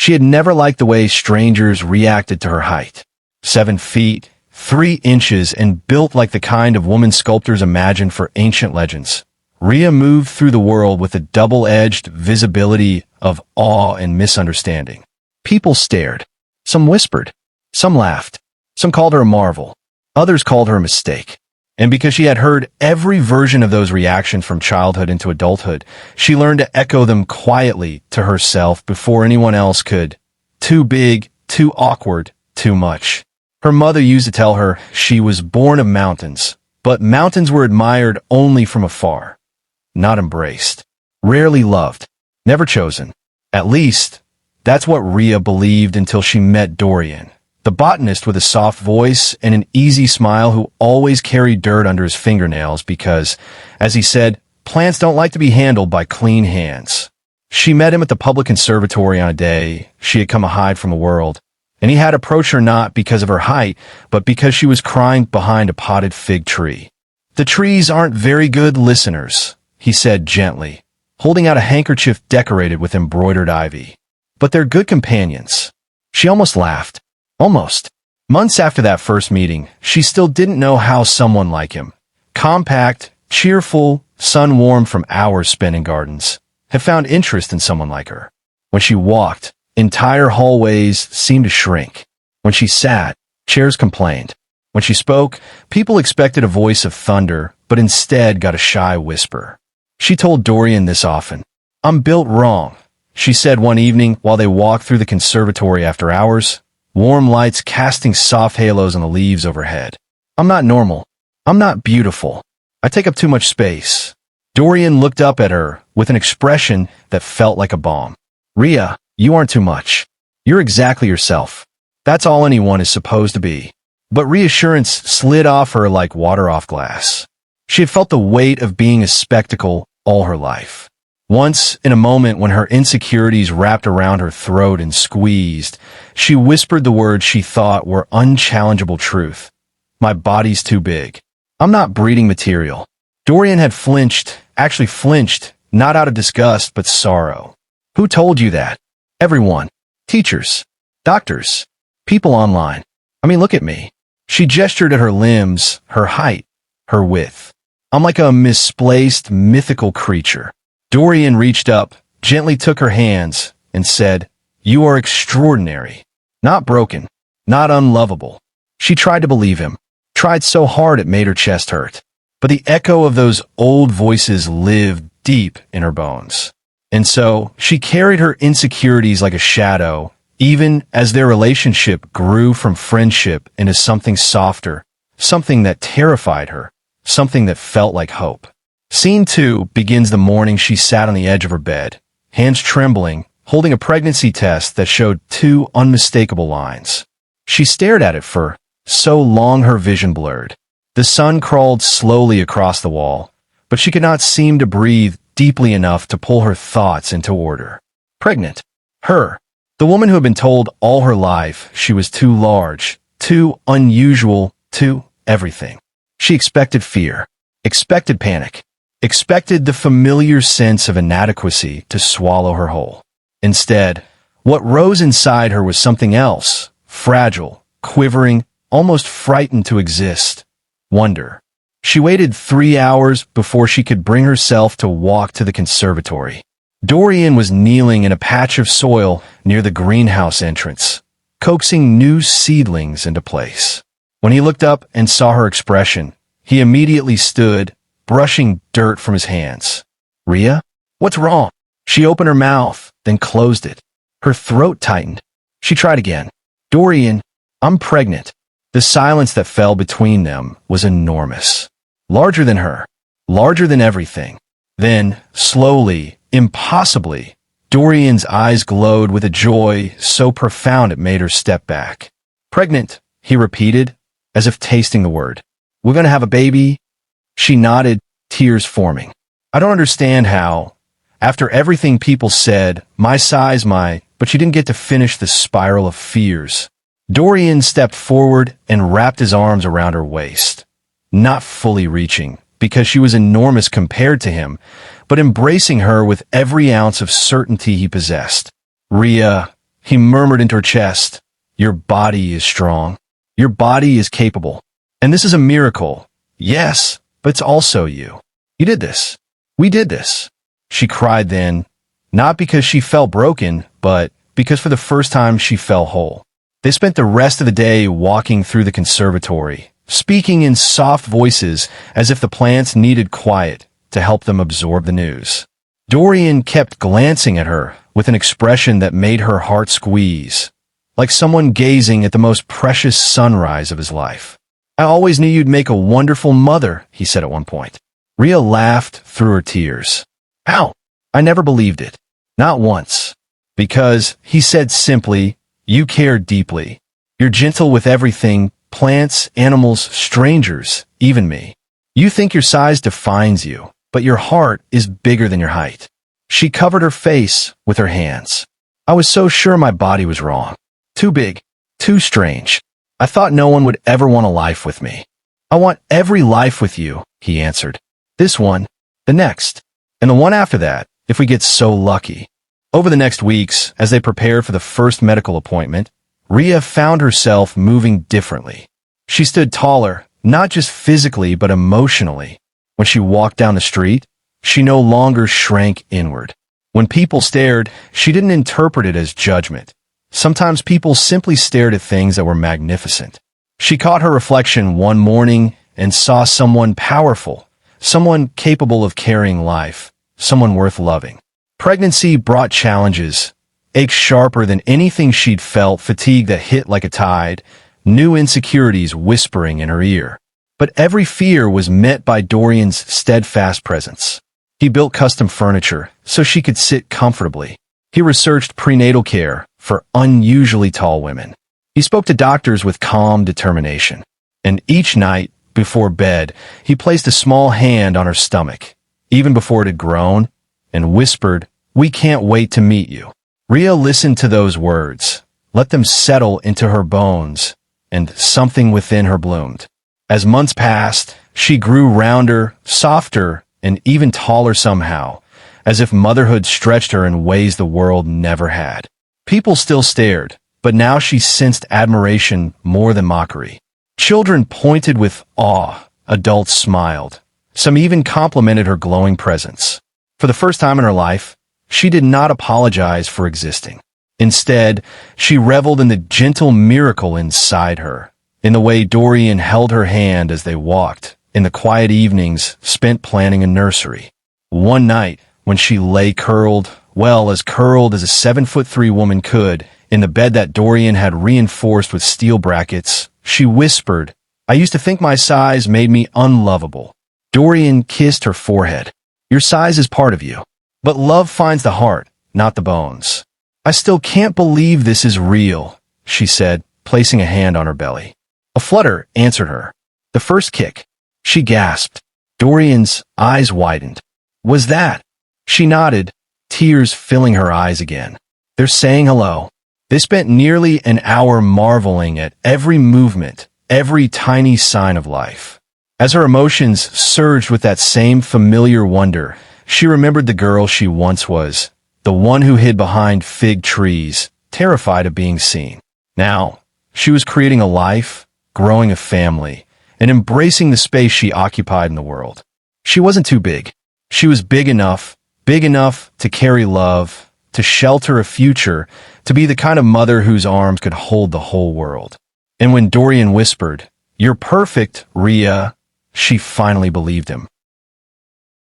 She had never liked the way strangers reacted to her height. 7 feet, 3 inches, and built like the kind of woman sculptors imagined for ancient legends. Rhea moved through the world with a double-edged visibility of awe and misunderstanding. People stared. Some whispered. Some laughed. Some called her a marvel. Others called her a mistake. And because she had heard every version of those reactions from childhood into adulthood, she learned to echo them quietly to herself before anyone else could. Too big, too awkward, too much. Her mother used to tell her she was born of mountains, but mountains were admired only from afar. Not embraced. Rarely loved. Never chosen. At least, that's what Rhea believed until she met Dorian, the botanist with a soft voice and an easy smile who always carried dirt under his fingernails because, as he said, plants don't like to be handled by clean hands. She met him at the public conservatory on a day she had come to hide from the world, and he had approached her not because of her height, but because she was crying behind a potted fig tree. "The trees aren't very good listeners," he said gently, holding out a handkerchief decorated with embroidered ivy. "But they're good companions." She almost laughed. Almost. Months after that first meeting, she still didn't know how someone like him, compact, cheerful, sun-warmed from hours spent in gardens, had found interest in someone like her. When she walked, entire hallways seemed to shrink. When she sat, chairs complained. When she spoke, people expected a voice of thunder, but instead got a shy whisper. She told Dorian this often. "I'm built wrong," she said one evening while they walked through the conservatory after hours, warm lights casting soft halos on the leaves overhead. "I'm not normal. I'm not beautiful. I take up too much space." Dorian looked up at her with an expression that felt like a balm. "Rhea, you aren't too much. You're exactly yourself. That's all anyone is supposed to be." But reassurance slid off her like water off glass. She had felt the weight of being a spectacle all her life. Once, in a moment when her insecurities wrapped around her throat and squeezed, she whispered the words she thought were unchallengeable truth. "My body's too big. I'm not breeding material." Dorian had flinched, not out of disgust, but sorrow. "Who told you that?" "Everyone. Teachers. Doctors. People online. I mean, look at me." She gestured at her limbs, her height, her width. "I'm like a misplaced, mythical creature." Dorian reached up, gently took her hands, and said, "You are extraordinary. Not broken. Not unlovable." She tried to believe him. Tried so hard it made her chest hurt. But the echo of those old voices lived deep in her bones. And so, she carried her insecurities like a shadow, even as their relationship grew from friendship into something softer, something that terrified her, something that felt like hope. Scene 2 begins the morning she sat on the edge of her bed, hands trembling, holding a pregnancy test that showed 2 unmistakable lines. She stared at it for so long her vision blurred. The sun crawled slowly across the wall, but she could not seem to breathe deeply enough to pull her thoughts into order. Pregnant. Her. The woman who had been told all her life she was too large, too unusual, too everything. She expected fear, expected panic, expected the familiar sense of inadequacy to swallow her whole. Instead, what rose inside her was something else, fragile, quivering, almost frightened to exist. Wonder. She waited 3 hours before she could bring herself to walk to the conservatory. Dorian was kneeling in a patch of soil near the greenhouse entrance, coaxing new seedlings into place. When he looked up and saw her expression, he immediately stood, brushing dirt from his hands. "Rhea? What's wrong?" She opened her mouth, then closed it. Her throat tightened. She tried again. "Dorian, I'm pregnant." The silence that fell between them was enormous. Larger than her. Larger than everything. Then, slowly, impossibly, Dorian's eyes glowed with a joy so profound it made her step back. "Pregnant," he repeated, as if tasting the word. "We're gonna have a baby?" She nodded, tears forming. "I don't understand how. After everything people said, my size, but she didn't get to finish the spiral of fears." Dorian stepped forward and wrapped his arms around her waist. Not fully reaching, because she was enormous compared to him, but embracing her with every ounce of certainty he possessed. "Rhea," He murmured into her chest, "Your body is strong. Your body is capable. And this is a miracle. Yes, but it's also you. You did this. We did this." She cried then, not because she felt broken, but because for the first time she felt whole. They spent the rest of the day walking through the conservatory, speaking in soft voices as if the plants needed quiet to help them absorb the news. Dorian kept glancing at her with an expression that made her heart squeeze, like someone gazing at the most precious sunrise of his life. "I always knew you'd make a wonderful mother," he said at one point. Rhea laughed through her tears. "How? I never believed it. Not once." "Because," he said simply, "you care deeply. You're gentle with everything, plants, animals, strangers, even me. You think your size defines you, but your heart is bigger than your height." She covered her face with her hands. "I was so sure my body was wrong. Too big, too strange. I thought no one would ever want a life with me." "I want every life with you," he answered. "This one, the next, and the one after that, if we get so lucky." Over the next weeks, as they prepared for the first medical appointment, Rhea found herself moving differently. She stood taller, not just physically but emotionally. When she walked down the street, she no longer shrank inward. When people stared, she didn't interpret it as judgment. Sometimes people simply stared at things that were magnificent. She caught her reflection one morning and saw someone powerful, someone capable of carrying life, someone worth loving. Pregnancy brought challenges, aches sharper than anything she'd felt, fatigue that hit like a tide, new insecurities whispering in her ear. But every fear was met by Dorian's steadfast presence. He built custom furniture so she could sit comfortably. He researched prenatal care for unusually tall women. He spoke to doctors with calm determination. And each night, before bed, he placed a small hand on her stomach, even before it had grown, and whispered, "We can't wait to meet you." Rhea listened to those words, let them settle into her bones, and something within her bloomed. As months passed, she grew rounder, softer, and even taller somehow, as if motherhood stretched her in ways the world never had. People still stared, but now she sensed admiration more than mockery. Children pointed with awe, adults smiled. Some even complimented her glowing presence. For the first time in her life, she did not apologize for existing. Instead, she reveled in the gentle miracle inside her, in the way Dorian held her hand as they walked, in the quiet evenings spent planning a nursery. One night, when she lay curled as curled as a 7'3" woman could, in the bed that Dorian had reinforced with steel brackets, she whispered, "I used to think my size made me unlovable." Dorian kissed her forehead. "Your size is part of you. But love finds the heart, not the bones." "I still can't believe this is real," she said, placing a hand on her belly. A flutter answered her. The first kick. She gasped. Dorian's eyes widened. "Was that?" She nodded, tears filling her eyes again. "They're saying hello." They spent nearly an hour marveling at every movement, every tiny sign of life. As her emotions surged with that same familiar wonder, she remembered the girl she once was, the one who hid behind fig trees, terrified of being seen. Now, she was creating a life, growing a family, and embracing the space she occupied in the world. She wasn't too big. She was big enough to carry love, to shelter a future, to be the kind of mother whose arms could hold the whole world. And when Dorian whispered, "You're perfect, Rhea," she finally believed him.